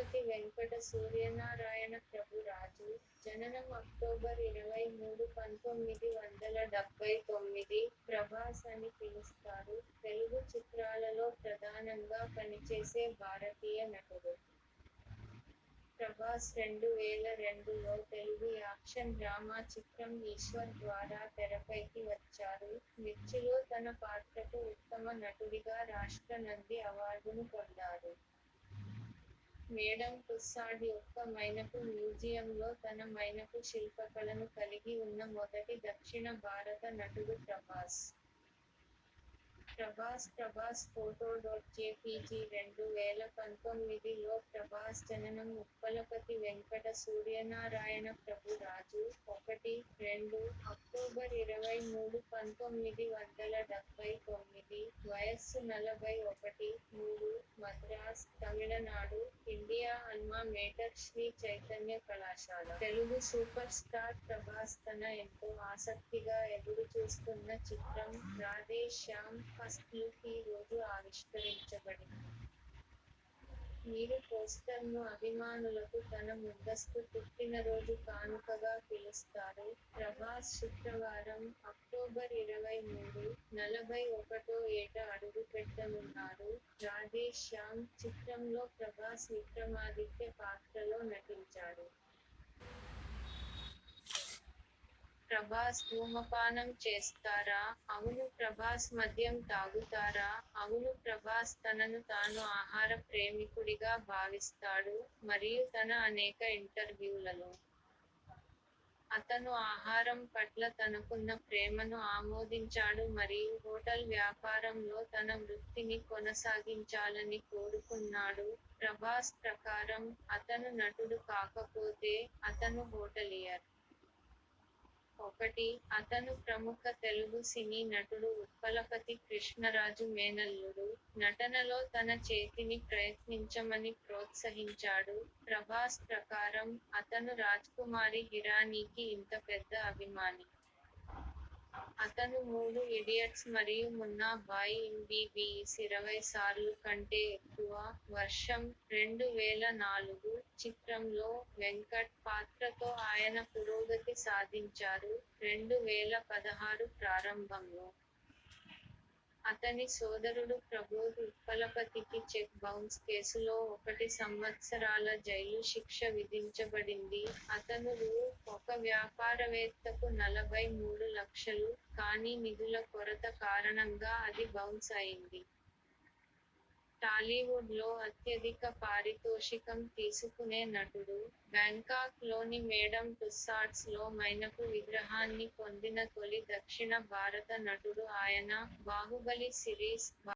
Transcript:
ఉప్పలపతి వెంకట సూర్యనారాయణ ప్రభు రాజు, జననం అక్టోబర్ 23, 1979, ప్రభాస్ అని పిలుస్తారు. తెలుగు చిత్రాలలో ప్రధానంగా పనిచేసే భారతీయ నటుడు. ప్రభాస్ 2002లో తెలుగు యాక్షన్ డ్రామా చిత్రం ఈశ్వర్ ద్వారా తెరపైకి వచ్చారు. మిర్చిలో తన పాత్రకు ఉత్తమ నటుడిగా రాష్ట్ర నంది అవార్డును పొందారు. మేడమ్ టుస్సాడ్ యొక్క మైనపు మ్యూజియంలో తన మైనపు శిల్పకళను కలిగి ఉన్న మొదటి దక్షిణ భారత నటుడు ప్రభాస్. ప్రభాస్ ఫోటో.జేపీజీ 2019లో ప్రభాస్ జననం ఉప్పలపతి వెంకట సూర్యనారాయణ ప్రభు రాజు, 1, 2, అక్టోబర్ 23, 1979, వయస్సు 41, 3, Madras, Tamil Nadu, India. Alma mater Sri Chaitanya కళాశాల. తెలుగు సూపర్ స్టార్ ప్రభాస్ తన ఎంతో ఆసక్తిగా ఎదురుచూస్తున్న చిత్రం 'రాధే శ్యామ్' ఫస్ట్ లుక్ ఈ రోజు ఆవిష్కరించబడింది. మీరు పోస్టర్ను అభిమానులకు తన ముందస్తు పుట్టినరోజు కానుకగా పిలుస్తారు. ప్రభాస్ శుక్రవారం, అక్టోబర్ 23, 41వ ఏట అడుగుపెట్టనున్నారు. 'రాధే శ్యామ్' చిత్రంలో ప్రభాస్ విక్రమాదిత్య పాత్రలో నటించాడు. ప్రభాస్ ధూమపానం చేస్తారా? అవును. ప్రభాస్ మద్యం తాగుతారా? అవును. ప్రభాస్ తనను తాను ఆహార ప్రేమికుడిగా భావిస్తాడు, మరియు తన అనేక ఇంటర్వ్యూలలో అతను ఆహారం పట్ల తనకున్న ప్రేమను ఆమోదించాడు మరియు హోటల్ వ్యాపారంలో తన వృత్తిని కొనసాగించాలని కోరుకున్నాడు. ప్రభాస్ ప్రకారం, అతను నటుడు కాకపోతే, అతను హోటలియర్. 1. అతను ప్రముఖ తెలుగు సినీ నటుడు ఉప్పలపతి కృష్ణరాజు మేనల్లుడు. నటనలో తన చేతిని ప్రయత్నించమని ప్రోత్సహించాడు. ప్రభాస్ ప్రకారం, అతను రాజ్కుమారి హిరానీకి ఇంత పెద్ద అభిమాని. అతను 3 ఇడియట్స్ మరియు మున్నా భాయ్ ఎంబీబీఎస్ 20 సార్లు కంటే ఎక్కువ. వర్షం, 2004, చిత్రంలో వెంకట్ పాత్రతో ఆయన పురోగతి సాధించారు. 2016 ప్రారంభంలో అతని సోదరుడు ప్రబోధ్ ఉప్పలపతికి చెక్ బౌన్స్ కేసులో 1 సంవత్సరాల జైలు శిక్ష విధించబడింది. అతను ఒక వ్యాపారవేత్తకు 43 లక్షలు, కానీ నిధుల కొరత కారణంగా అది బౌన్స్ అయింది. టాలీవుడ్లో అత్యధిక పారితోషికం తీసుకునే నటుడు. బ్యాంకాక్ లోని మేడమ్ టుస్సాడ్స్లో మైనపు విగ్రహాన్ని పొందిన తొలి దక్షిణ భారత నటుడు ఆయన. బాహుబలి సిరీస్